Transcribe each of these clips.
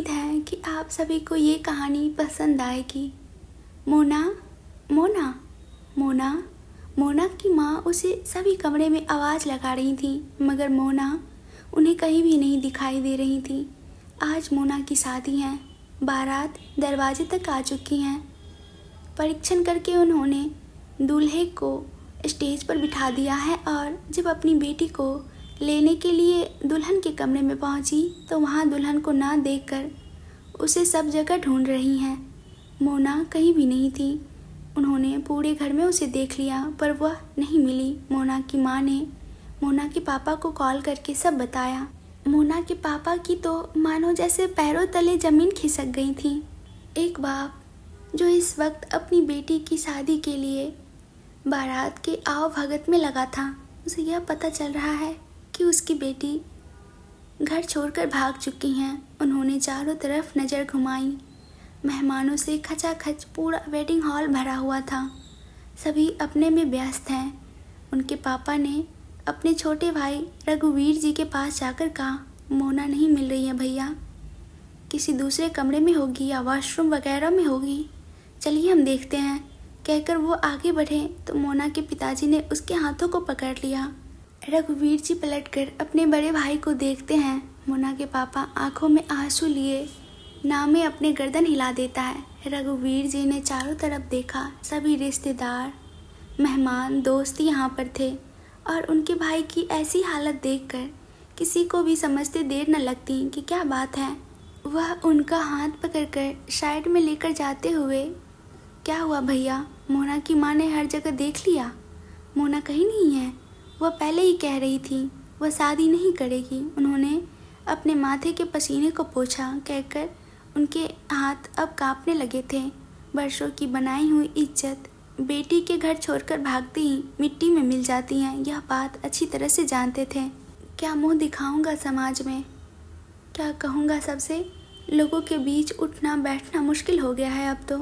उम्मीद है कि आप सभी को ये कहानी पसंद आएगी। मोना मोना मोना मोना की माँ उसे सभी कमरे में आवाज़ लगा रही थी, मगर मोना उन्हें कहीं भी नहीं दिखाई दे रही थी। आज मोना की शादी है, बारात दरवाजे तक आ चुकी हैं। परीक्षण करके उन्होंने दूल्हे को स्टेज पर बिठा दिया है और जब अपनी बेटी को लेने के लिए दुल्हन के कमरे में पहुंची तो वहां दुल्हन को ना देखकर उसे सब जगह ढूंढ रही हैं। मोना कहीं भी नहीं थी। उन्होंने पूरे घर में उसे देख लिया पर वह नहीं मिली। मोना की माँ ने मोना के पापा को कॉल करके सब बताया। मोना के पापा की तो मानो जैसे पैरों तले ज़मीन खिसक गई थी। एक बाप जो इस वक्त अपनी बेटी की शादी के लिए बारात के आओ भगत में लगा था, उसे यह पता चल रहा है कि उसकी बेटी घर छोड़कर भाग चुकी हैं। उन्होंने चारों तरफ नज़र घुमाई। मेहमानों से खचाखच पूरा वेडिंग हॉल भरा हुआ था। सभी अपने में व्यस्त हैं। उनके पापा ने अपने छोटे भाई रघुवीर जी के पास जाकर कहा, मोना नहीं मिल रही है भैया, किसी दूसरे कमरे में होगी या वॉशरूम वगैरह में होगी, चलिए हम देखते हैं। कहकर वो आगे बढ़े तो मोना के पिताजी ने उसके हाथों को पकड़ लिया। रघुवीर जी पलटकर अपने बड़े भाई को देखते हैं। मोना के पापा आंखों में आंसू लिए नामे अपने गर्दन हिला देता है। रघुवीर जी ने चारों तरफ देखा। सभी रिश्तेदार, मेहमान, दोस्त यहाँ पर थे और उनके भाई की ऐसी हालत देखकर किसी को भी समझते देर न लगती कि क्या बात है। वह उनका हाथ पकड़कर साइड में लेकर जाते हुए, क्या हुआ भैया, मोना की माँ ने हर जगह देख लिया, मोना कहीं नहीं है, वह पहले ही कह रही थी वह शादी नहीं करेगी। उन्होंने अपने माथे के पसीने को पोंछा। कहकर उनके हाथ अब कांपने लगे थे। वर्षों की बनाई हुई इज्जत बेटी के घर छोड़कर भागते ही मिट्टी में मिल जाती हैं, यह बात अच्छी तरह से जानते थे। क्या मुंह दिखाऊंगा समाज में, क्या कहूँगा सबसे, लोगों के बीच उठना बैठना मुश्किल हो गया है अब तो।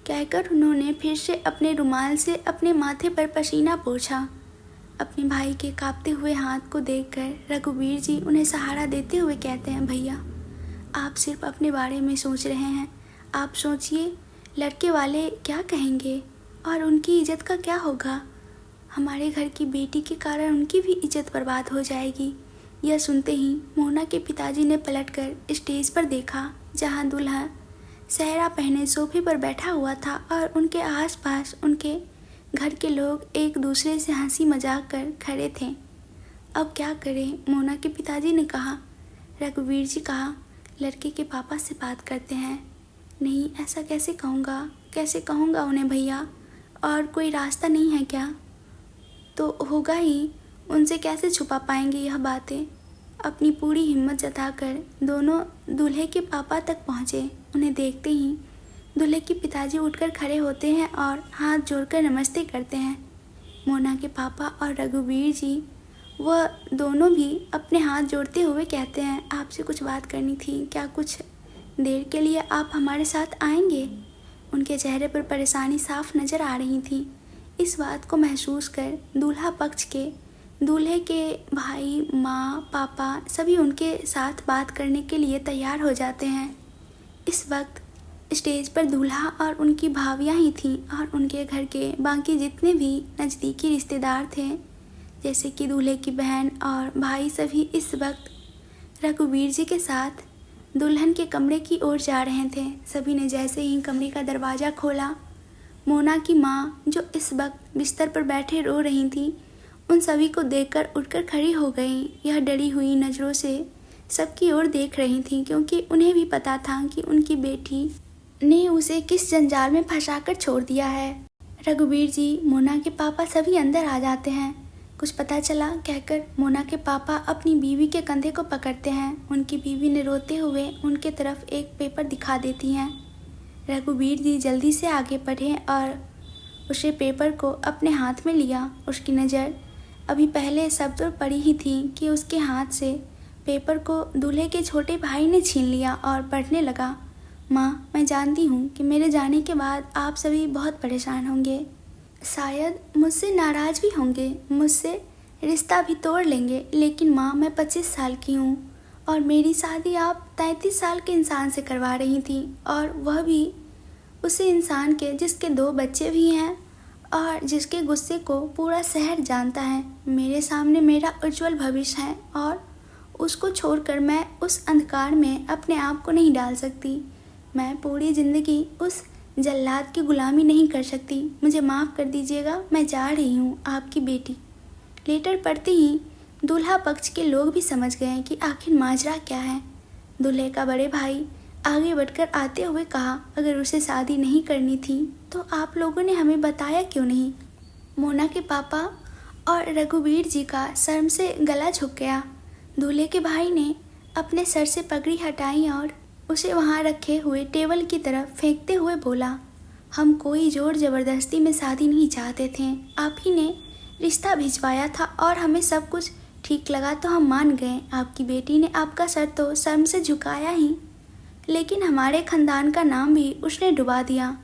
कहकर उन्होंने फिर से अपने रुमाल से अपने माथे पर पसीना पोंछा। अपने भाई के कांपते हुए हाथ को देखकर रघुवीर जी उन्हें सहारा देते हुए कहते हैं, भैया आप सिर्फ अपने बारे में सोच रहे हैं, आप सोचिए लड़के वाले क्या कहेंगे और उनकी इज्जत का क्या होगा। हमारे घर की बेटी के कारण उनकी भी इज्जत बर्बाद हो जाएगी। यह सुनते ही मोना के पिताजी ने पलटकर स्टेज पर देखा जहां दूल्हा सेहरा पहने सोफे पर बैठा हुआ था और उनके आसपास उनके घर के लोग एक दूसरे से हंसी मजाक कर खड़े थे। अब क्या करें, मोना के पिताजी ने कहा। रघुवीर जी कहा, लड़के के पापा से बात करते हैं। नहीं, ऐसा कैसे कहूँगा उन्हें भैया, और कोई रास्ता नहीं है क्या? तो होगा ही, उनसे कैसे छुपा पाएंगे यह बातें। अपनी पूरी हिम्मत जताकर दोनों दूल्हे के पापा तक पहुँचे। उन्हें देखते ही दूल्हे के पिताजी उठकर खड़े होते हैं और हाथ जोड़कर नमस्ते करते हैं। मोना के पापा और रघुवीर जी वह दोनों भी अपने हाथ जोड़ते हुए कहते हैं, आपसे कुछ बात करनी थी, क्या कुछ देर के लिए आप हमारे साथ आएंगे? उनके चेहरे पर परेशानी साफ नज़र आ रही थी। इस बात को महसूस कर दूल्हा पक्ष के, दूल्हे के भाई, माँ, पापा सभी उनके साथ बात करने के लिए तैयार हो जाते हैं। इस वक्त स्टेज पर दूल्हा और उनकी भावियाँ ही थीं और उनके घर के बाकी जितने भी नज़दीकी रिश्तेदार थे, जैसे कि दूल्हे की बहन और भाई, सभी इस वक्त रघुवीर जी के साथ दुल्हन के कमरे की ओर जा रहे थे। सभी ने जैसे ही कमरे का दरवाज़ा खोला, मोना की माँ जो इस वक्त बिस्तर पर बैठे रो रही थी, उन सभी को देखकर उठकर खड़ी हो गई। यह डरी हुई नज़रों से सबकी ओर देख रही थी, क्योंकि उन्हें भी पता था कि उनकी बेटी ने उसे किस जंजाल में फंसाकर छोड़ दिया है। रघुवीर जी, मोना के पापा सभी अंदर आ जाते हैं। कुछ पता चला? कहकर मोना के पापा अपनी बीवी के कंधे को पकड़ते हैं। उनकी बीवी ने रोते हुए उनके तरफ एक पेपर दिखा देती हैं। रघुवीर जी जल्दी से आगे बढ़े और उसे पेपर को अपने हाथ में लिया। उसकी नज़र अभी पहले सब पर पड़ी ही थी कि उसके हाथ से पेपर को दूल्हे के छोटे भाई ने छीन लिया और पढ़ने लगा। माँ, मैं जानती हूँ कि मेरे जाने के बाद आप सभी बहुत परेशान होंगे, शायद मुझसे नाराज़ भी होंगे, मुझसे रिश्ता भी तोड़ लेंगे, लेकिन माँ मैं 25 साल की हूँ और मेरी शादी आप 33 साल के इंसान से करवा रही थी, और वह भी उसी इंसान के जिसके 2 बच्चे भी हैं और जिसके गुस्से को पूरा शहर जानता है। मेरे सामने मेरा उज्जवल भविष्य है और उसको छोड़कर मैं उस अंधकार में अपने आप को नहीं डाल सकती। मैं पूरी ज़िंदगी उस जल्लाद की गुलामी नहीं कर सकती। मुझे माफ़ कर दीजिएगा, मैं जा रही हूँ, आपकी बेटी। लेटर पढ़ते ही दूल्हा पक्ष के लोग भी समझ गए कि आखिर माजरा क्या है। दूल्हे का बड़े भाई आगे बढ़कर आते हुए कहा, अगर उसे शादी नहीं करनी थी तो आप लोगों ने हमें बताया क्यों नहीं। मोना के पापा और रघुवीर जी का शर्म से गला झुक गया। दूल्हे के भाई ने अपने सर से पगड़ी हटाई और उसे वहाँ रखे हुए टेबल की तरफ फेंकते हुए बोला, हम कोई जोर जबरदस्ती में शादी नहीं चाहते थे। आप ही ने रिश्ता भिजवाया था और हमें सब कुछ ठीक लगा तो हम मान गए। आपकी बेटी ने आपका सर तो शर्म से झुकाया ही, लेकिन हमारे खानदान का नाम भी उसने डुबा दिया।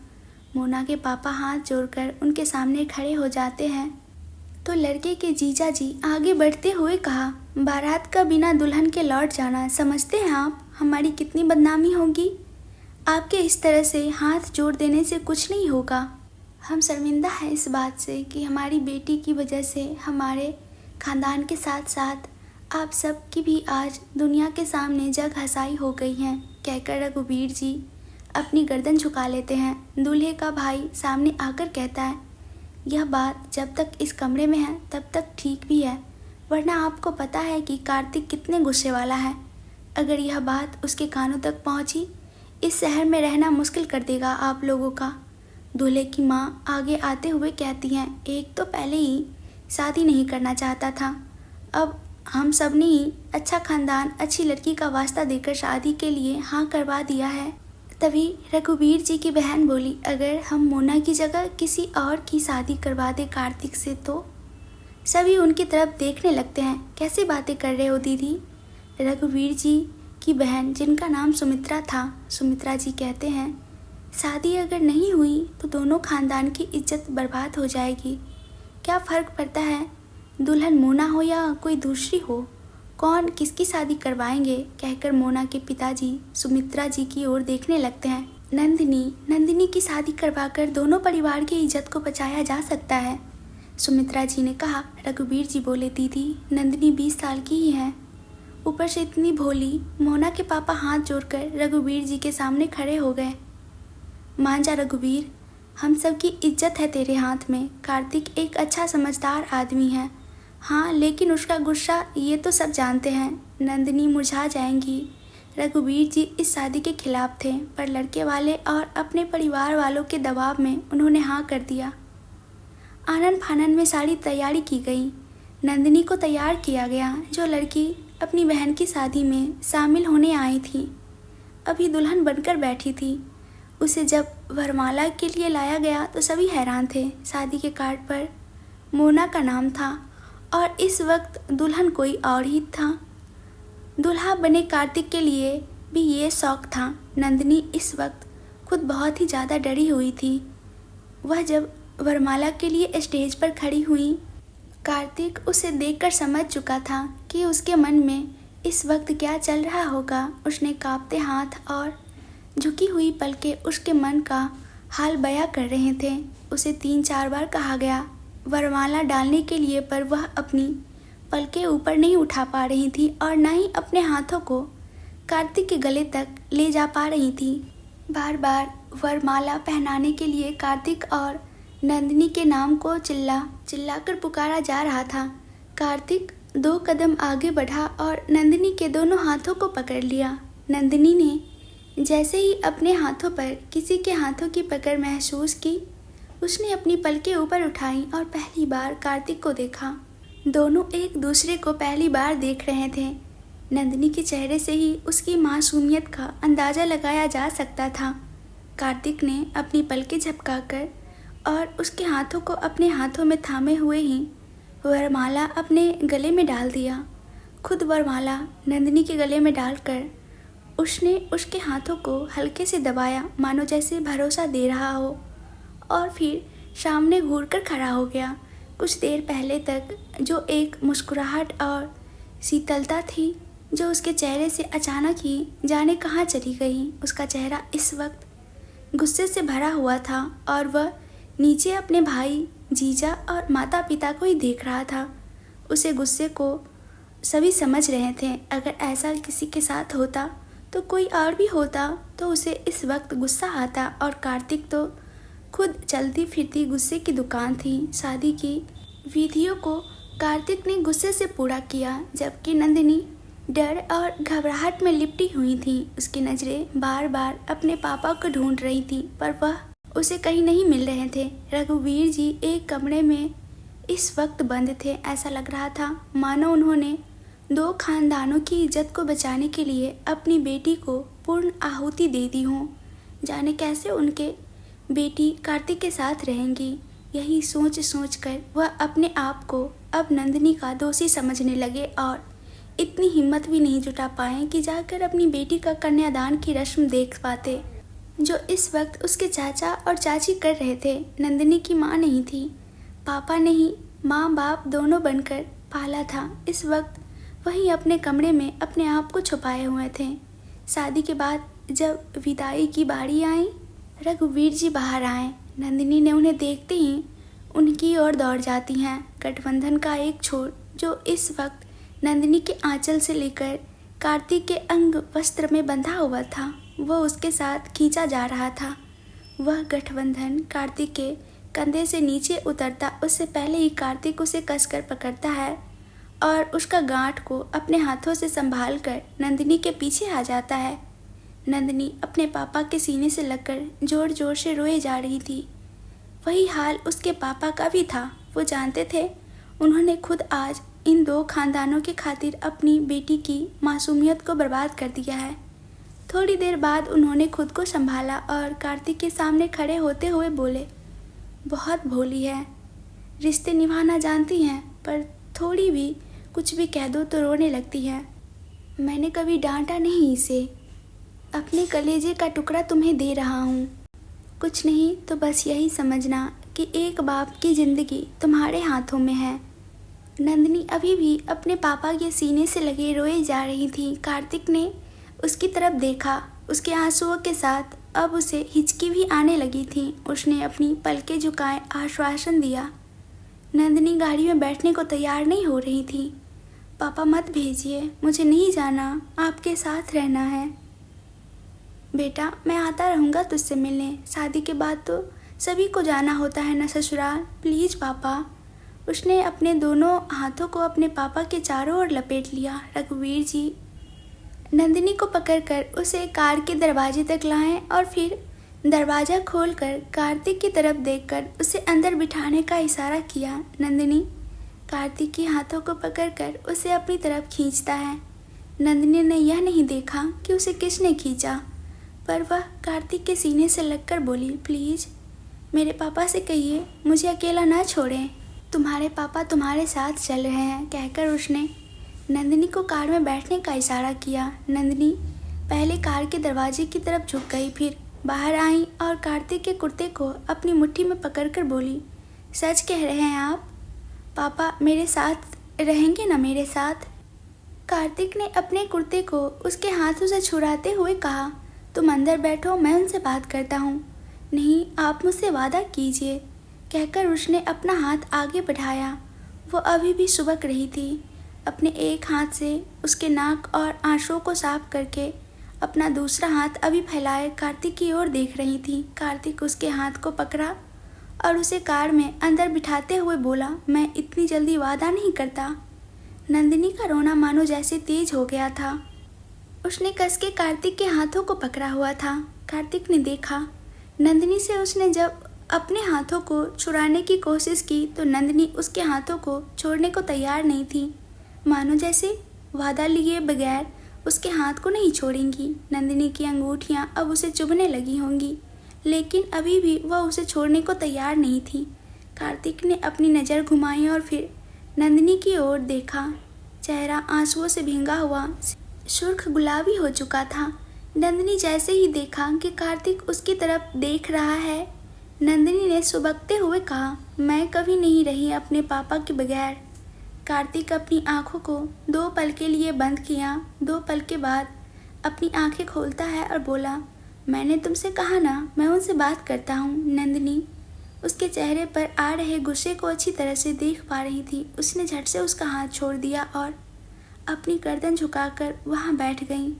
मोना के पापा हाथ जोड़कर उनके सामने खड़े हो जाते हैं तो लड़के के जीजा जी आगे बढ़ते हुए कहा, बारात का बिना दुल्हन के लौट जाना समझते हैं आप हमारी कितनी बदनामी होगी। आपके इस तरह से हाथ जोड़ देने से कुछ नहीं होगा। हम शर्मिंदा हैं इस बात से कि हमारी बेटी की वजह से हमारे खानदान के साथ साथ आप सब की भी आज दुनिया के सामने जग हंसाई हो गई है, कहकर रघुवीर जी अपनी गर्दन झुका लेते हैं। दूल्हे का भाई सामने आकर कहता है, यह बात जब तक इस कमरे में है तब तक ठीक भी है, वरना आपको पता है कि कार्तिक कितने गुस्से वाला है। अगर यह बात उसके कानों तक पहुंची, इस शहर में रहना मुश्किल कर देगा आप लोगों का। दूल्हे की माँ आगे आते हुए कहती हैं, एक तो पहले ही शादी नहीं करना चाहता था, अब हम सब ने ही अच्छा खानदान अच्छी लड़की का वास्ता देकर शादी के लिए हाँ करवा दिया है। तभी रघुवीर जी की बहन बोली, अगर हम मोना की जगह किसी और की शादी करवा दे कार्तिक से तो। सभी उनकी तरफ देखने लगते हैं। कैसी बातें कर रहे हो दीदी। रघुवीर जी की बहन जिनका नाम सुमित्रा था, सुमित्रा जी कहते हैं, शादी अगर नहीं हुई तो दोनों खानदान की इज्जत बर्बाद हो जाएगी। क्या फ़र्क पड़ता है दुल्हन मोना हो या कोई दूसरी हो, कौन किसकी शादी करवाएंगे, कहकर मोना के पिताजी सुमित्रा जी की ओर देखने लगते हैं। नंदिनी की शादी करवाकर दोनों परिवार की इज्जत को बचाया जा सकता है, सुमित्रा जी ने कहा। रघुवीर जी बोले, दीदी नंदिनी 20 साल की ही है, ऊपर से इतनी भोली। मोना के पापा हाथ जोड़कर रघुवीर जी के सामने खड़े हो गए। मान जा रघुवीर, हम सब की इज्जत है तेरे हाथ में। कार्तिक एक अच्छा समझदार आदमी है, हाँ, लेकिन उसका गुस्सा ये तो सब जानते हैं, नंदिनी मुरझा जाएंगी। रघुवीर जी इस शादी के खिलाफ थे, पर लड़के वाले और अपने परिवार वालों के दबाव में उन्होंने हाँ कर दिया। आनन फानन में सारी तैयारी की गई। नंदिनी को तैयार किया गया, जो लड़की अपनी बहन की शादी में शामिल होने आई थी, अभी दुल्हन बनकर बैठी थी। उसे जब वरमाला के लिए लाया गया तो सभी हैरान थे। शादी के कार्ड पर मोना का नाम था और इस वक्त दुल्हन कोई और ही था। दूल्हा बने कार्तिक के लिए भी ये शौक था। नंदिनी इस वक्त खुद बहुत ही ज़्यादा डरी हुई थी। वह जब वरमाला के लिए स्टेज पर खड़ी हुई, कार्तिक उसे देखकर समझ चुका था कि उसके मन में इस वक्त क्या चल रहा होगा। उसने कांपते हाथ और झुकी हुई पलकें उसके मन का हाल बयां कर रहे थे। उसे 3-4 बार कहा गया वरमाला डालने के लिए, पर वह अपनी पलकें ऊपर नहीं उठा पा रही थी और न ही अपने हाथों को कार्तिक के गले तक ले जा पा रही थी। बार बार वरमाला पहनाने के लिए कार्तिक और नंदिनी के नाम को चिल्लाकर पुकारा जा रहा था। कार्तिक 2 कदम आगे बढ़ा और नंदिनी के दोनों हाथों को पकड़ लिया। नंदिनी ने जैसे ही अपने हाथों पर किसी के हाथों की पकड़ महसूस की, उसने अपनी पलकें ऊपर उठाई और पहली बार कार्तिक को देखा। दोनों एक दूसरे को पहली बार देख रहे थे। नंदिनी के चेहरे से ही उसकी मासूमियत का अंदाज़ा लगाया जा सकता था। कार्तिक ने अपनी पलकें झपकाकर और उसके हाथों को अपने हाथों में थामे हुए ही वरमाला अपने गले में डाल दिया। खुद वरमाला नंदिनी के गले में डालकर उसने उसके हाथों को हल्के से दबाया, मानो जैसे भरोसा दे रहा हो, और फिर सामने घूरकर खड़ा हो गया। कुछ देर पहले तक जो एक मुस्कुराहट और शीतलता थी, जो उसके चेहरे से अचानक ही जाने कहाँ चली गई। उसका चेहरा इस वक्त गुस्से से भरा हुआ था और वह नीचे अपने भाई, जीजा और माता पिता को ही देख रहा था। उसे गुस्से को सभी समझ रहे थे। अगर ऐसा किसी के साथ होता तो कोई और भी होता तो उसे इस वक्त गुस्सा आता। और कार्तिक तो खुद चलती फिरती गुस्से की दुकान थी। शादी की विधियों को कार्तिक ने गुस्से से पूरा किया, जबकि नंदिनी डर और घबराहट में लिपटी हुई थी। उसकी नज़रें बार बार अपने पापा को ढूंढ रही थी, पर वह उसे कहीं नहीं मिल रहे थे। रघुवीर जी एक कमरे में इस वक्त बंद थे। ऐसा लग रहा था मानो उन्होंने दो खानदानों की इज्जत को बचाने के लिए अपनी बेटी को पूर्ण आहुति दे दी हो। जाने कैसे उनके बेटी कार्तिक के साथ रहेंगी। यही सोच सोच कर वह अपने आप को अब नंदिनी का दोषी समझने लगे और इतनी हिम्मत भी नहीं जुटा पाए कि जाकर अपनी बेटी का कन्यादान की रस्म देख पाते, जो इस वक्त उसके चाचा और चाची कर रहे थे। नंदिनी की माँ नहीं थी, पापा ने ही माँ बाप दोनों बनकर पाला था। इस वक्त वहीं अपने कमरे में अपने आप को छुपाए हुए थे। शादी के बाद जब विदाई की बारी आई, रघुवीर जी बाहर आए। नंदिनी ने उन्हें देखते ही उनकी ओर दौड़ जाती हैं। गठबंधन का एक छोर जो इस वक्त नंदिनी के आंचल से लेकर कार्तिक के अंग वस्त्र में बंधा हुआ था, वह उसके साथ खींचा जा रहा था। वह गठबंधन कार्तिक के कंधे से नीचे उतरता उससे पहले ही कार्तिक उसे कसकर पकड़ता है और उसका गांठ को अपने हाथों से संभाल कर नंदिनी के पीछे आ जाता है। नंदिनी अपने पापा के सीने से लगकर जोर जोर से रोए जा रही थी। वही हाल उसके पापा का भी था। वो जानते थे उन्होंने खुद आज इन दो खानदानों के खातिर अपनी बेटी की मासूमियत को बर्बाद कर दिया है। थोड़ी देर बाद उन्होंने खुद को संभाला और कार्तिक के सामने खड़े होते हुए बोले, बहुत भोली है, रिश्ते निभाना जानती हैं, पर थोड़ी भी कुछ भी कह दो तो रोने लगती है। मैंने कभी डांटा नहीं इसे, अपने कलेजे का टुकड़ा तुम्हें दे रहा हूँ। कुछ नहीं तो बस यही समझना कि एक बाप की ज़िंदगी तुम्हारे हाथों में है। नंदिनी अभी भी अपने पापा के सीने से लगे रोए जा रही थी। कार्तिक ने उसकी तरफ देखा। उसके आंसुओं के साथ अब उसे हिचकी भी आने लगी थी। उसने अपनी पलकें झुकाए आश्वासन दिया। नंदिनी गाड़ी में बैठने को तैयार नहीं हो रही थी। पापा मत भेजिए, मुझे नहीं जाना, आपके साथ रहना है। बेटा मैं आता रहूँगा तुझसे मिलने। शादी के बाद तो सभी को जाना होता है ना ससुराल, प्लीज़ पापा। उसने अपने दोनों हाथों को अपने पापा के चारों ओर लपेट लिया। रघुवीर जी नंदिनी को पकड़कर उसे कार के दरवाजे तक लाए और फिर दरवाज़ा खोलकर कार्तिक की तरफ देखकर उसे अंदर बिठाने का इशारा किया। नंदिनी कार्तिक के हाथों को पकड़कर उसे अपनी तरफ खींचता है। नंदिनी ने यह नहीं देखा कि उसे किसने खींचा, पर वह कार्तिक के सीने से लगकर बोली, प्लीज़ मेरे पापा से कहिए मुझे अकेला ना छोड़ें, तुम्हारे पापा तुम्हारे साथ चल रहे हैं, कहकर उसने नंदिनी को कार में बैठने का इशारा किया। नंदिनी पहले कार के दरवाजे की तरफ झुक गई, फिर बाहर आई और कार्तिक के कुर्ते को अपनी मुट्ठी में पकड़कर बोली, सच कह रहे हैं आप? पापा मेरे साथ रहेंगे ना मेरे साथ? कार्तिक ने अपने कुर्ते को उसके हाथों से छुड़ाते हुए कहा, तुम अंदर बैठो, मैं उनसे बात करता हूँ। नहीं, आप मुझसे वादा कीजिए, कहकर उसने अपना हाथ आगे बढ़ाया। वो अभी भी सुबक रही थी। अपने एक हाथ से उसके नाक और आंसुओं को साफ करके अपना दूसरा हाथ अभी फैलाए कार्तिक की ओर देख रही थी। कार्तिक उसके हाथ को पकड़ा और उसे कार में अंदर बिठाते हुए बोला, मैं इतनी जल्दी वादा नहीं करता। नंदिनी का रोना मानो जैसे तेज हो गया था। उसने कस के कार्तिक के हाथों को पकड़ा हुआ था। कार्तिक ने देखा नंदिनी से उसने जब अपने हाथों को छुड़ाने की कोशिश की तो नंदिनी उसके हाथों को छोड़ने को तैयार नहीं थी, मानो जैसे वादा लिए बगैर उसके हाथ को नहीं छोड़ेंगी। नंदिनी की अंगूठियां अब उसे चुभने लगी होंगी, लेकिन अभी भी वह उसे छोड़ने को तैयार नहीं थी। कार्तिक ने अपनी नज़र घुमाई और फिर नंदिनी की ओर देखा। चेहरा आंसुओं से भींगा हुआ सुर्ख गुलाबी हो चुका था। नंदिनी जैसे ही देखा कि कार्तिक उसकी तरफ देख रहा है, नंदिनी ने सुबकते हुए कहा, मैं कभी नहीं रही अपने पापा के बगैर। कार्तिक अपनी आंखों को 2 पल के लिए बंद किया। 2 पल के बाद अपनी आंखें खोलता है और बोला, मैंने तुमसे कहा ना, मैं उनसे बात करता हूँ। नंदिनी उसके चेहरे पर आ रहे गुस्से को अच्छी तरह से देख पा रही थी। उसने झट से उसका हाथ छोड़ दिया और अपनी गर्दन झुकाकर वहाँ बैठ गई।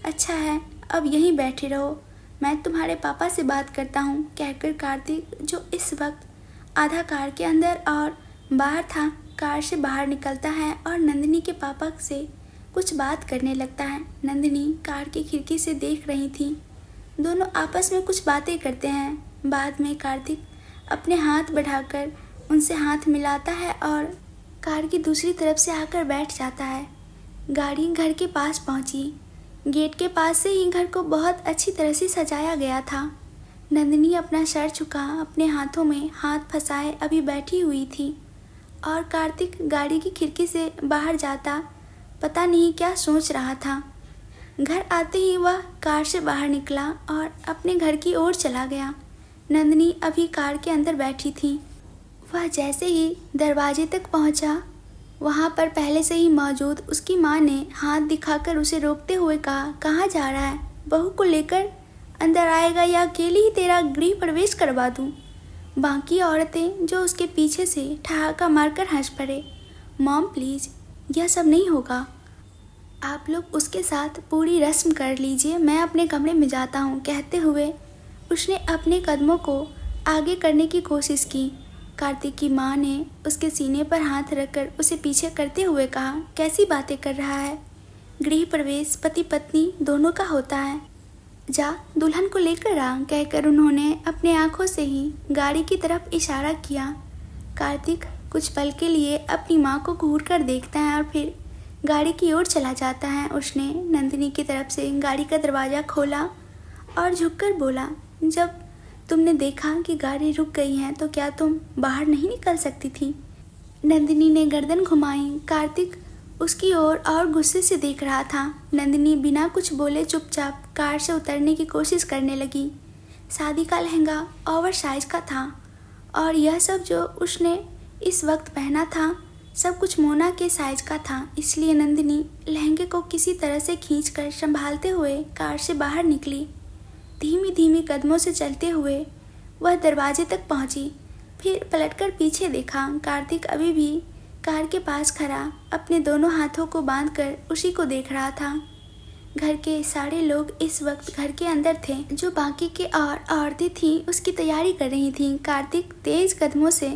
अच्छा है, अब यहीं बैठे रहो, मैं तुम्हारे पापा से बात करता हूँ, कहकर कार्तिक, जो इस वक्त आधा कार के अंदर और बाहर था, कार से बाहर निकलता है और नंदिनी के पापा से कुछ बात करने लगता है। नंदिनी कार की खिड़की से देख रही थी। दोनों आपस में कुछ बातें करते हैं। बाद में कार्तिक अपने हाथ बढ़ाकर उनसे हाथ मिलाता है और कार की दूसरी तरफ से आकर बैठ जाता है। गाड़ी घर के पास पहुंची। गेट के पास से ही घर को बहुत अच्छी तरह से सजाया गया था। नंदिनी अपना सर झुका अपने हाथों में हाथ फंसाए अभी बैठी हुई थी और कार्तिक गाड़ी की खिड़की से बाहर जाता पता नहीं क्या सोच रहा था। घर आते ही वह कार से बाहर निकला और अपने घर की ओर चला गया। नंदिनी अभी कार के अंदर बैठी थी। वह जैसे ही दरवाजे तक पहुंचा, वहां पर पहले से ही मौजूद उसकी माँ ने हाथ दिखाकर उसे रोकते हुए कहा, कहाँ जा रहा है? बहू को लेकर अंदर आएगा या अकेले ही तेरा गृह प्रवेश करवा दूं? बाकी औरतें जो उसके पीछे से ठहाका मारकर हंस पड़े। मॉम प्लीज़, यह सब नहीं होगा, आप लोग उसके साथ पूरी रस्म कर लीजिए, मैं अपने कमरे में जाता हूँ। कहते हुए उसने अपने कदमों को आगे करने की कोशिश की। कार्तिक की माँ ने उसके सीने पर हाथ रखकर उसे पीछे करते हुए कहा, कैसी बातें कर रहा है? गृह प्रवेश पति पत्नी दोनों का होता है, जा दुल्हन को लेकर आ, कहकर उन्होंने अपने आंखों से ही गाड़ी की तरफ इशारा किया। कार्तिक कुछ पल के लिए अपनी माँ को घूर कर देखता है और फिर गाड़ी की ओर चला जाता है। उसने नंदिनी की तरफ से गाड़ी का दरवाज़ा खोला और झुककर बोला, जब तुमने देखा कि गाड़ी रुक गई है तो क्या तुम बाहर नहीं निकल सकती थी? नंदिनी ने गर्दन घुमाई। कार्तिक उसकी ओर और गुस्से से देख रहा था। नंदिनी बिना कुछ बोले चुपचाप कार से उतरने की कोशिश करने लगी। शादी का लहंगा ओवर साइज का था और यह सब जो उसने इस वक्त पहना था सब कुछ मोना के साइज का था। इसलिए नंदिनी लहंगे को किसी तरह से खींचकर संभालते हुए कार से बाहर निकली। धीमी धीमी कदमों से चलते हुए वह दरवाजे तक पहुंची। फिर पलटकर पीछे देखा। कार्तिक अभी भी कार के पास खड़ा अपने दोनों हाथों को बांधकर उसी को देख रहा था। घर के सारे लोग इस वक्त घर के अंदर थे। जो बाकी के और औरतें थीं उसकी तैयारी कर रही थीं। कार्तिक तेज कदमों से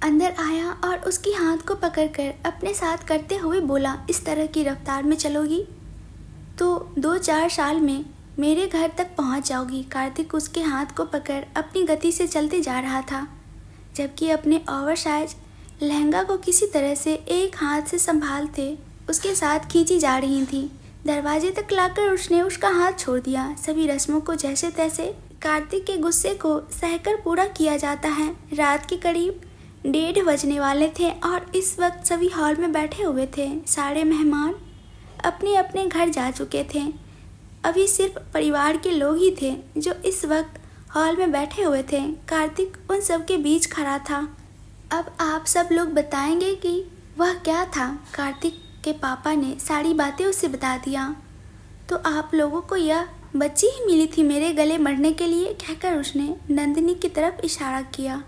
अंदर आया और उसकी हाथ को पकड़कर अपने साथ करते हुए बोला, इस तरह की रफ्तार में चलोगी तो 2-4 साल में मेरे घर तक पहुंच जाओगी। कार्तिक उसके हाथ को पकड़ अपनी गति से चलते जा रहा था, जबकि अपने ओवर साइज लहंगा को किसी तरह से एक हाथ से संभालते उसके साथ खींची जा रही थी। दरवाजे तक लाकर उसने उसका हाथ छोड़ दिया। सभी रस्मों को जैसे तैसे कार्तिक के गुस्से को सहकर पूरा किया जाता है। रात के करीब 1:30 बजने वाले थे और इस वक्त सभी हॉल में बैठे हुए थे। सारे मेहमान अपने अपने घर जा चुके थे। अभी सिर्फ परिवार के लोग ही थे जो इस वक्त हॉल में बैठे हुए थे। कार्तिक उन सब के बीच खड़ा था। अब आप सब लोग बताएंगे कि वह क्या था। कार्तिक के पापा ने सारी बातें उसे बता दिया। तो आप लोगों को यह बच्ची ही मिली थी मेरे गले मरने के लिए, कहकर उसने नंदिनी की तरफ इशारा किया,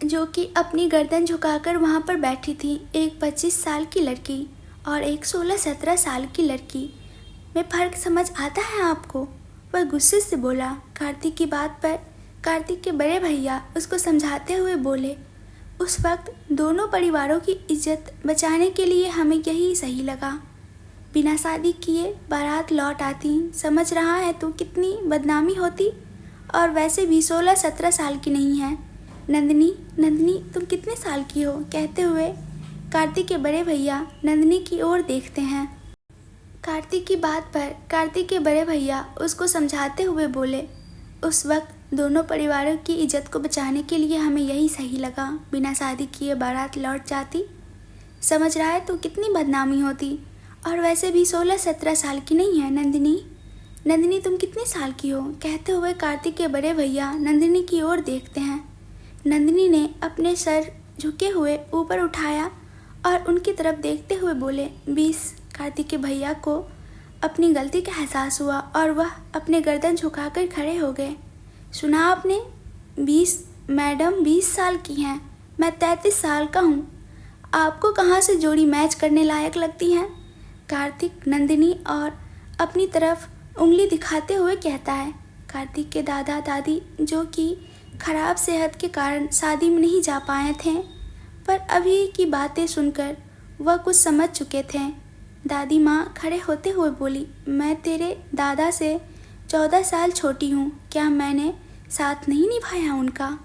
जो कि अपनी गर्दन झुकाकर वहाँ पर बैठी थी। एक 25 साल की लड़की और एक 16-17 साल की लड़की में फ़र्क समझ आता है आपको? वह गुस्से से बोला। कार्तिक की बात पर कार्तिक के बड़े भैया उसको समझाते हुए बोले, उस वक्त दोनों परिवारों की इज्जत बचाने के लिए हमें यही सही लगा। बिना शादी किए बारात लौट आती, समझ रहा है तो कितनी बदनामी होती, और वैसे भी 16-17 साल की नहीं है। नंदिनी नंदिनी तुम कितने साल की हो, कहते हुए कार्तिक के बड़े भैया नंदिनी की ओर देखते हैं। कार्तिक की बात पर कार्तिक के बड़े भैया उसको समझाते हुए बोले, उस वक्त दोनों परिवारों की इज्जत को बचाने के लिए हमें यही सही लगा। बिना शादी किए बारात लौट जाती, समझ रहा है तो कितनी बदनामी होती, और वैसे भी 16-17 साल की नहीं है। नंदिनी नंदिनी तुम कितने साल की हो, कहते हुए कार्तिक के बड़े भैया नंदिनी की ओर देखते हैं। नंदिनी ने अपने सर झुके हुए ऊपर उठाया और उनकी तरफ देखते हुए बोले। 20। कार्तिक के भैया को अपनी गलती का एहसास हुआ और वह अपने गर्दन झुकाकर खड़े हो गए। सुना आपने? 20? मैडम 20 साल की हैं, मैं 33 साल का हूँ। आपको कहाँ से जोड़ी मैच करने लायक लगती हैं? कार्तिक नंदिनी और अपनी तरफ उंगली दिखाते हुए कहता है। कार्तिक के दादा दादी, जो कि खराब सेहत के कारण शादी में नहीं जा पाए थे, पर अभी की बातें सुनकर वह कुछ समझ चुके थे। दादी माँ खड़े होते हुए बोली, मैं तेरे दादा से 14 साल छोटी हूँ। क्या मैंने साथ नहीं निभाया उनका,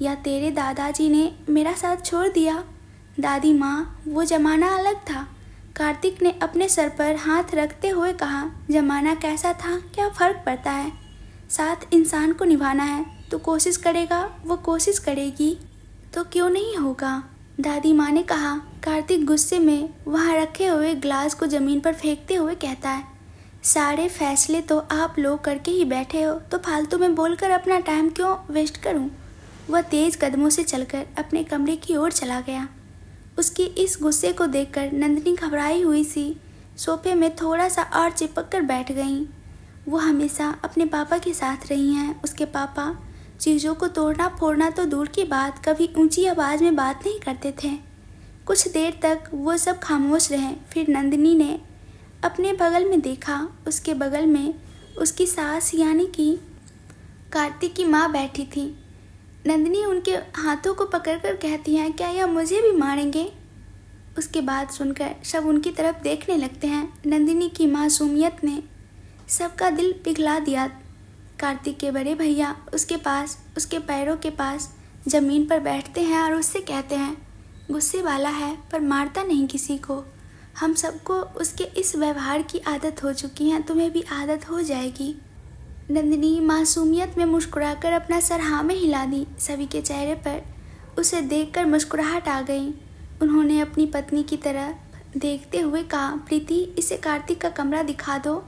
या तेरे दादाजी ने मेरा साथ छोड़ दिया? दादी माँ, वो ज़माना अलग था। कार्तिक ने अपने सर पर हाथ रखते हुए कहा, ज़माना कैसा था क्या फ़र्क पड़ता है? साथ इंसान को निभाना है तो कोशिश करेगा, वो कोशिश करेगी तो क्यों नहीं होगा? दादी माँ ने कहा। कार्तिक गुस्से में वहाँ रखे हुए ग्लास को ज़मीन पर फेंकते हुए कहता है, सारे फैसले तो आप लोग करके ही बैठे हो, तो फालतू में बोलकर अपना टाइम क्यों वेस्ट करूं? वह तेज कदमों से चलकर अपने कमरे की ओर चला गया। उसकी इस गुस्से को देखकर नंदिनी घबराई हुई सी सोफे में थोड़ा सा और चिपक कर बैठ गईं। वो हमेशा अपने पापा के साथ रही हैं। उसके पापा चीज़ों को तोड़ना फोड़ना तो दूर की बात, कभी ऊंची आवाज़ में बात नहीं करते थे। कुछ देर तक वो सब खामोश रहे। फिर नंदिनी ने अपने बगल में देखा। उसके बगल में उसकी सास यानी कि कार्तिक की माँ बैठी थी। नंदिनी उनके हाथों को पकड़कर कहती है, क्या यह मुझे भी मारेंगे? उसके बाद सुनकर सब उनकी तरफ देखने लगते हैं। नंदिनी की मासूमियत ने सबका दिल पिघला दिया। कार्तिक के बड़े भैया उसके पास, उसके पैरों के पास ज़मीन पर बैठते हैं और उससे कहते हैं, गुस्से वाला है पर मारता नहीं किसी को। हम सबको उसके इस व्यवहार की आदत हो चुकी है, तुम्हें भी आदत हो जाएगी। नंदिनी मासूमियत में मुस्कुराकर अपना सर हाँ में हिला दी। सभी के चेहरे पर उसे देखकर मुस्कुराहट आ गई। उन्होंने अपनी पत्नी की तरफ देखते हुए कहा, प्रीति, इसे कार्तिक का कमरा दिखा दो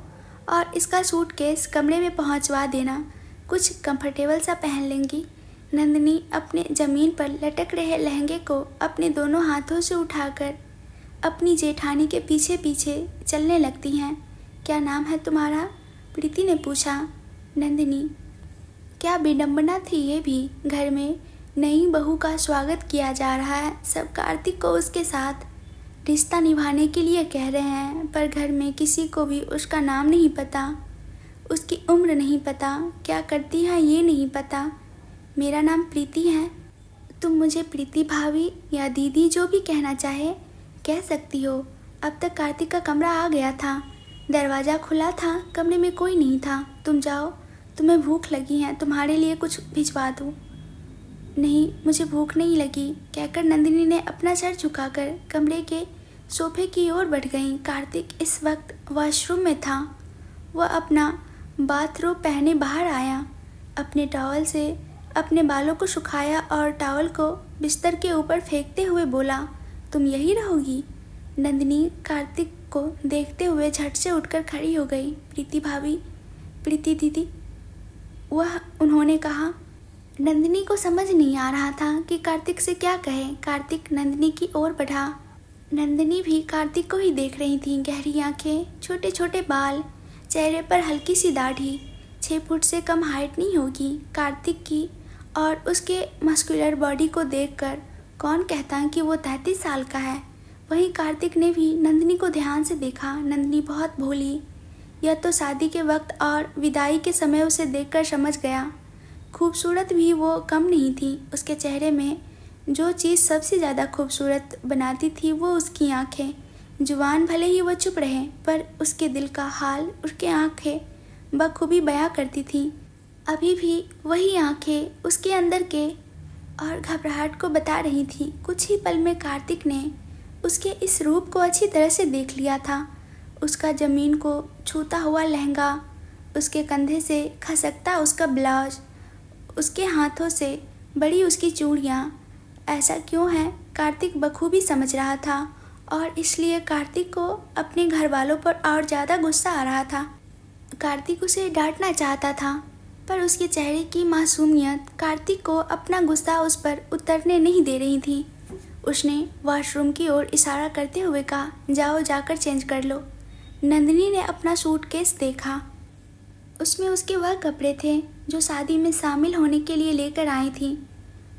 और इसका सूटकेस कमरे में पहुंचवा देना। कुछ कंफर्टेबल सा पहन लेंगी। नंदिनी अपने ज़मीन पर लटक रहे लहंगे को अपने दोनों हाथों से उठाकर अपनी जेठानी के पीछे पीछे चलने लगती हैं। क्या नाम है तुम्हारा? प्रीति ने पूछा। नंदिनी। क्या विडंबना थी ये भी, घर में नई बहू का स्वागत किया जा रहा है। सब कार्तिक को उसके साथ रिश्ता निभाने के लिए कह रहे हैं, पर घर में किसी को भी उसका नाम नहीं पता, उसकी उम्र नहीं पता, क्या करती है ये नहीं पता। मेरा नाम प्रीति है। तुम मुझे प्रीति भाभी या दीदी जो भी कहना चाहे कह सकती हो। अब तक कार्तिक का कमरा आ गया था, दरवाज़ा खुला था, कमरे में कोई नहीं था। तुम जाओ, तुम्हें भूख लगी है, तुम्हारे लिए कुछ भिजवा दूँ। नहीं, मुझे भूख नहीं लगी, कहकर नंदिनी ने अपना सर झुकाकर कमरे के सोफे की ओर बढ़ गई। कार्तिक इस वक्त वॉशरूम में था। वह अपना बाथरोब पहने बाहर आया, अपने टॉवल से अपने बालों को सुखाया और टॉवल को बिस्तर के ऊपर फेंकते हुए बोला, तुम यही रहोगी? नंदिनी कार्तिक को देखते हुए झट से उठकर खड़ी हो गई। प्रीति भाभी, प्रीति दीदी, वह उन्होंने कहा। नंदिनी को समझ नहीं आ रहा था कि कार्तिक से क्या कहे। कार्तिक नंदिनी की ओर बढ़ा। नंदिनी भी कार्तिक को ही देख रही थी। गहरी आंखें, छोटे छोटे बाल, चेहरे पर हल्की सी दाढ़ी। 6 फुट से कम हाइट नहीं होगी। कार्तिक की और उसके मस्कुलर बॉडी को देखकर कौन कहता है कि वो 33 साल का है। वहीं कार्तिक ने भी नंदिनी को ध्यान से देखा। नंदिनी बहुत भोली, यह तो शादी के वक्त और विदाई के समय उसे देखकर समझ गया। खूबसूरत भी वो कम नहीं थी। उसके चेहरे में जो चीज़ सबसे ज़्यादा खूबसूरत बनाती थी वो उसकी आंखें। जुबान भले ही वो चुप रहे, पर उसके दिल का हाल उसकी आंखें बखूबी बयां करती थी। अभी भी वही आंखें उसके अंदर के और घबराहट को बता रही थी। कुछ ही पल में कार्तिक ने उसके इस रूप को अच्छी तरह से देख लिया था। उसका ज़मीन को छूता हुआ लहंगा, उसके कंधे से खसकता उसका ब्लाउज, उसके हाथों से बड़ी उसकी चूड़ियाँ। ऐसा क्यों है, कार्तिक बखूबी समझ रहा था, और इसलिए कार्तिक को अपने घर वालों पर और ज़्यादा गुस्सा आ रहा था। कार्तिक उसे डांटना चाहता था, पर उसके चेहरे की मासूमियत कार्तिक को अपना गुस्सा उस पर उतरने नहीं दे रही थी। उसने वॉशरूम की ओर इशारा करते हुए कहा, जाओ जाकर चेंज कर लो। नंदिनी ने अपना सूटकेस देखा। उसमें उसके वह कपड़े थे जो शादी में शामिल होने के लिए लेकर आई थी।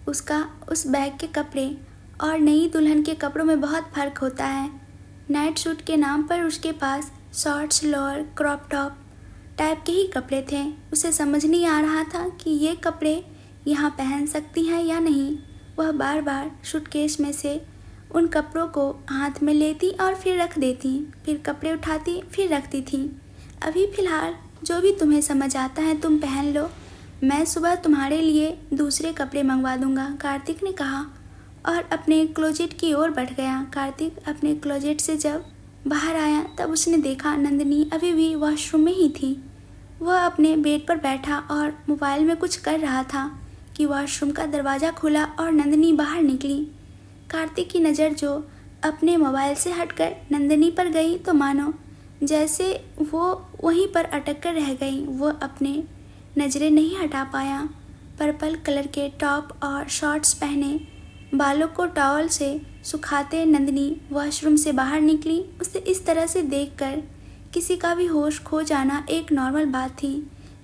उसका उस बैग के कपड़े और नई दुल्हन के कपड़ों में बहुत फ़र्क होता है। नाइट सूट के नाम पर उसके पास shorts, lower, crop top type के ही कपड़े थे। उसे समझ नहीं आ रहा था कि ये कपड़े यहाँ पहन सकती हैं या नहीं। वह बार बार सूटकेस में से उन कपड़ों को हाथ में लेती और फिर रख देती, फिर कपड़े उठाती, फिर रखती थी। अभी फ़िलहाल जो भी तुम्हें समझ आता है तुम पहन लो, मैं सुबह तुम्हारे लिए दूसरे कपड़े मंगवा दूंगा, कार्तिक ने कहा और अपने क्लोजेट की ओर बढ़ गया। कार्तिक अपने क्लोजेट से जब बाहर आया तब उसने देखा नंदिनी अभी भी वॉशरूम में ही थी। वह अपने बेड पर बैठा और मोबाइल में कुछ कर रहा था कि वॉशरूम का दरवाज़ा खुला और नंदिनी बाहर निकली। कार्तिक की नज़र जो अपने मोबाइल से हटकर नंदिनी पर गई तो मानो जैसे वो वहीं पर अटक कर रह गई। वो अपने नज़रें नहीं हटा पाया। पर्पल कलर के टॉप और शॉर्ट्स पहने, बालों को टॉवल से सुखाते नंदिनी वॉशरूम से बाहर निकली। उसे इस तरह से देखकर किसी का भी होश खो जाना एक नॉर्मल बात थी।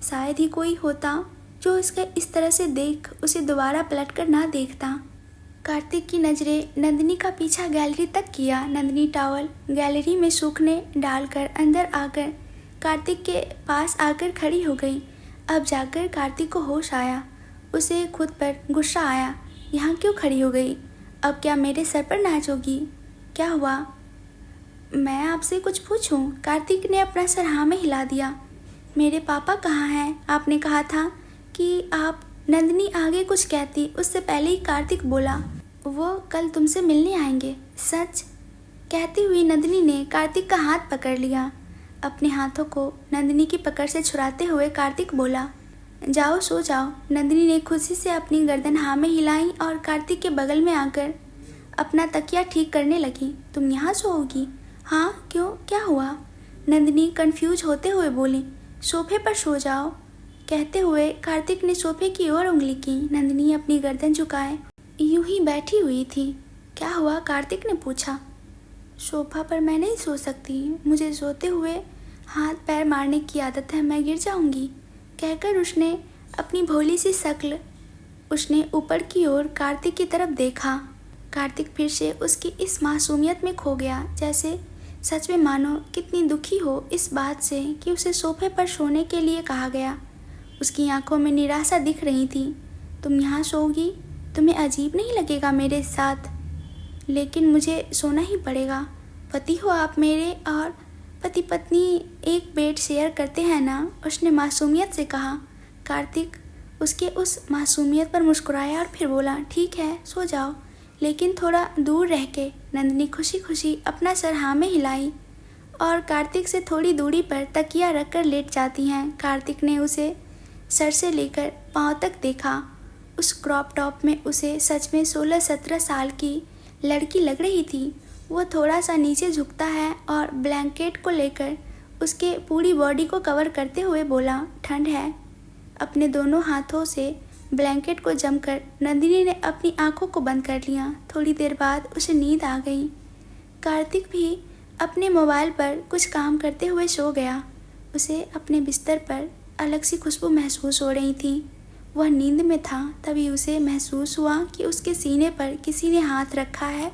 शायद ही कोई होता जो इसका इस तरह से देख उसे दोबारा पलटकर ना देखता। कार्तिक की नज़रें नंदिनी का पीछा गैलरी तक किया। नंदिनी टॉवल गैलरी में सूखने डालकर अंदर आकर कार्तिक के पास आकर खड़ी हो गई। अब जाकर कार्तिक को होश आया। उसे खुद पर गुस्सा आया। यहाँ क्यों खड़ी हो गई? अब क्या मेरे सर पर नाचोगी? क्या हुआ? मैं आपसे कुछ पूछूं? कार्तिक ने अपना सर हाँ में हिला दिया। मेरे पापा कहाँ हैं? आपने कहा था कि आप नंदिनी आगे कुछ कहती, उससे पहले ही कार्तिक बोला, वो कल तुमसे मिलने आएंगे। सच? कहती हुई नंदिनी ने कार्तिक का हाथ पकड़ लिया। अपने हाथों को नंदिनी की पकड़ से छुड़ाते हुए कार्तिक बोला, जाओ सो जाओ। नंदिनी ने खुशी से अपनी गर्दन हाँ में हिलाई और कार्तिक के बगल में आकर अपना तकिया ठीक करने लगी। तुम यहाँ सोओगी? हाँ, क्यों, क्या हुआ? नंदिनी कंफ्यूज होते हुए बोली, सोफे पर सो जाओ। कहते हुए कार्तिक ने सोफे की ओर उंगली की। नंदिनी अपनी गर्दन झुकाए यूं ही बैठी हुई थी। क्या हुआ? कार्तिक ने पूछा। सोफा पर मैं नहीं सो सकती, मुझे सोते हुए हाथ पैर मारने की आदत है, मैं गिर जाऊंगी, कहकर उसने अपनी भोली सी शक्ल उसने ऊपर की ओर कार्तिक की तरफ देखा। कार्तिक फिर से उसकी इस मासूमियत में खो गया, जैसे सच में मानो कितनी दुखी हो इस बात से कि उसे सोफे पर सोने के लिए कहा गया। उसकी आंखों में निराशा दिख रही थी। तुम यहाँ सोओगी? तुम्हें अजीब नहीं लगेगा मेरे साथ? लेकिन मुझे सोना ही पड़ेगा। पति हो आप मेरे और पति पत्नी एक बेड शेयर करते हैं ना, उसने मासूमियत से कहा। कार्तिक उसके उस मासूमियत पर मुस्कुराया और फिर बोला, ठीक है सो जाओ, लेकिन थोड़ा दूर रह के। नंदिनी खुशी खुशी अपना सर हाँ में हिलाई और कार्तिक से थोड़ी दूरी पर तकिया रखकर लेट जाती हैं। कार्तिक ने उसे सर से लेकर पाँव तक देखा। उस क्रॉप टॉप में उसे सच में 16-17 साल की लड़की लग रही थी। वो थोड़ा सा नीचे झुकता है और ब्लैंकेट को लेकर उसके पूरी बॉडी को कवर करते हुए बोला, ठंड है। अपने दोनों हाथों से ब्लैंकेट को जमकर नंदिनी ने अपनी आंखों को बंद कर लिया। थोड़ी देर बाद उसे नींद आ गई। कार्तिक भी अपने मोबाइल पर कुछ काम करते हुए सो गया। उसे अपने बिस्तर पर अलग सी खुशबू महसूस हो रही थी। वह नींद में था, तभी उसे महसूस हुआ कि उसके सीने पर किसी ने हाथ रखा है।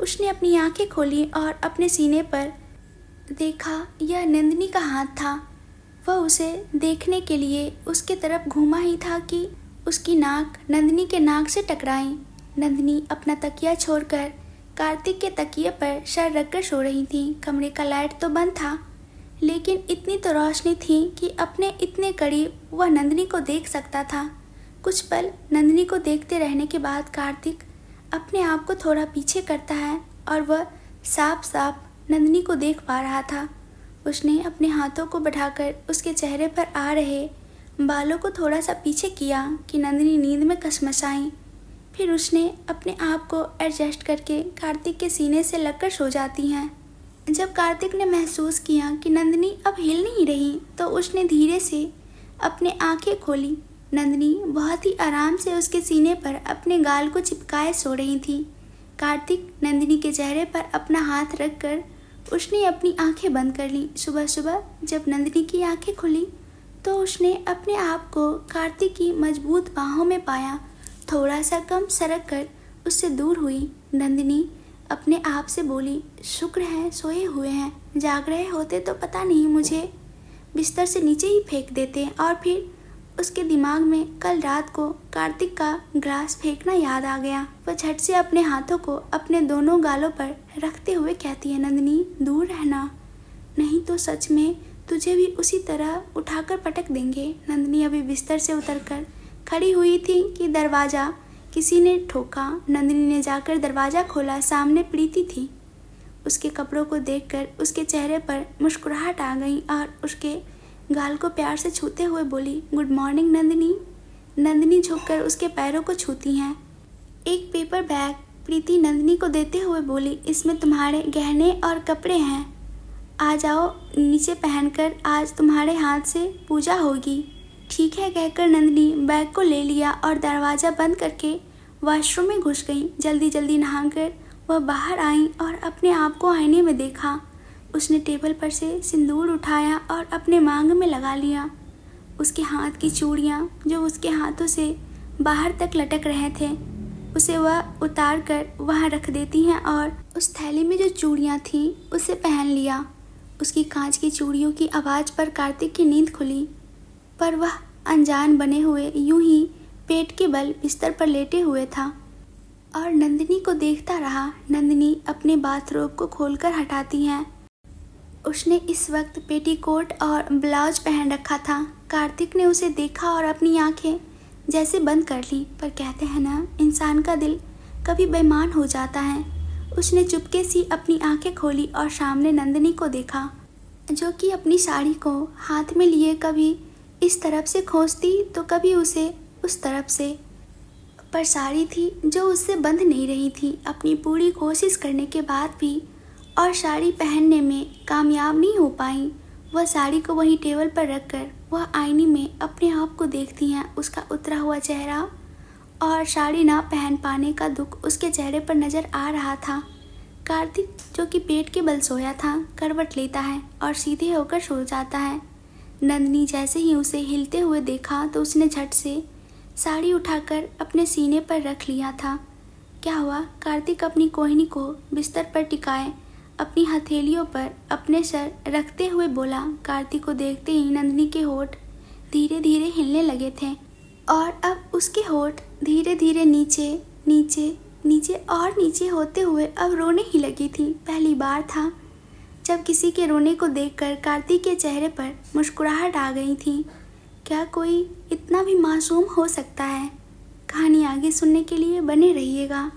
उसने अपनी आंखें खोली और अपने सीने पर देखा, यह नंदिनी का हाथ था। वह उसे देखने के लिए उसके तरफ घूमा ही था कि उसकी नाक नंदिनी के नाक से टकराई। नंदिनी अपना तकिया छोड़कर कार्तिक के तकिए पर सर रखकर सो रही थी। कमरे का लाइट तो बंद था, लेकिन इतनी तो रोशनी थी कि अपने इतने करीब वह नंदिनी को देख सकता था। कुछ पल नंदिनी को देखते रहने के बाद कार्तिक अपने आप को थोड़ा पीछे करता है और वह साफ साफ नंदिनी को देख पा रहा था। उसने अपने हाथों को बढ़ाकर उसके चेहरे पर आ रहे बालों को थोड़ा सा पीछे किया कि नंदिनी नींद में कसमसाई। फिर उसने अपने आप को एडजस्ट करके कार्तिक के सीने से लगकर सो जाती हैं। जब कार्तिक ने महसूस किया कि नंदिनी अब हिल नहीं रही तो उसने धीरे से अपने आंखें खोली। नंदिनी बहुत ही आराम से उसके सीने पर अपने गाल को चिपकाए सो रही थी। कार्तिक नंदिनी के चेहरे पर अपना हाथ रखकर उसने अपनी आंखें बंद कर ली। सुबह सुबह जब नंदिनी की आंखें खुली तो उसने अपने आप को कार्तिक की मजबूत बाहों में पाया। थोड़ा सा कम सरक कर उससे दूर हुई। नंदिनी अपने आप से बोली, शुक्र है सोए हुए हैं, जाग रहे होते तो पता नहीं मुझे बिस्तर से नीचे ही फेंक देते। और फिर उसके दिमाग में कल रात को कार्तिक का ग्लास फेंकना याद आ गया। वह झट से अपने हाथों को अपने दोनों गालों पर रखते हुए कहती है, नंदिनी दूर रहना, नहीं तो सच में तुझे भी उसी तरह उठाकर पटक देंगे। नंदिनी अभी बिस्तर से उतरकर खड़ी हुई थी कि दरवाज़ा किसी ने ठोका। नंदिनी ने जाकर दरवाज़ा खोला। सामने प्रीति थी। उसके कपड़ों को देखकर उसके चेहरे पर मुस्कुराहट आ गई और उसके गाल को प्यार से छूते हुए बोली, गुड मॉर्निंग नंदिनी। नंदिनी झुककर उसके पैरों को छूती हैं। एक पेपर बैग प्रीति नंदिनी को देते हुए बोली, इसमें तुम्हारे गहने और कपड़े हैं, आ जाओ नीचे पहनकर, आज तुम्हारे हाथ से पूजा होगी। ठीक है कहकर नंदिनी बैग को ले लिया और दरवाज़ा बंद करके वॉशरूम में घुस गई। जल्दी जल्दी नहाकर वह बाहर आई और अपने आप को आईने में देखा। उसने टेबल पर से सिंदूर उठाया और अपने मांग में लगा लिया। उसके हाथ की चूड़ियाँ जो उसके हाथों से बाहर तक लटक रहे थे उसे वह उतार कर वहाँ रख देती हैं और उस थैली में जो चूड़ियाँ थीं उसे पहन लिया। उसकी कांच की चूड़ियों की आवाज़ पर कार्तिक की नींद खुली, पर वह अनजान बने हुए यूं ही पेट के बल बिस्तर पर लेटे हुए था और नंदिनी को देखता रहा। नंदिनी अपने बाथरोब को खोलकर हटाती हैं। उसने इस वक्त पेटीकोट और ब्लाउज पहन रखा था। कार्तिक ने उसे देखा और अपनी आंखें जैसे बंद कर ली, पर कहते हैं ना, इंसान का दिल कभी बेईमान हो जाता है। उसने चुपके से अपनी आंखें खोली और सामने नंदिनी को देखा, जो कि अपनी साड़ी को हाथ में लिए कभी इस तरफ से खींचती तो कभी उसे उस तरफ से, पर साड़ी थी जो उससे बंध नहीं रही थी। अपनी पूरी कोशिश करने के बाद भी और साड़ी पहनने में कामयाब नहीं हो पाई। वह साड़ी को वहीं टेबल पर रखकर वह आईने में अपने आप को देखती हैं। उसका उतरा हुआ चेहरा और साड़ी ना पहन पाने का दुख उसके चेहरे पर नज़र आ रहा था। कार्तिक जो कि पेट के बल सोया था करवट लेता है और सीधे होकर सो जाता है। नंदिनी जैसे ही उसे हिलते हुए देखा तो उसने झट से साड़ी उठाकर अपने सीने पर रख लिया था। क्या हुआ? कार्तिक अपनी कोहनी को बिस्तर पर टिकाए अपनी हथेलियों पर अपने सर रखते हुए बोला। कार्तिक को देखते ही नंदिनी के होठ धीरे धीरे हिलने लगे थे और अब उसके होठ धीरे धीरे नीचे नीचे नीचे और नीचे होते हुए अब रोने ही लगी थी। पहली बार था जब किसी के रोने को देखकर कार्तिक के चेहरे पर मुस्कुराहट आ गई थी। क्या कोई इतना भी मासूम हो सकता है? कहानी आगे सुनने के लिए बने रहिएगा।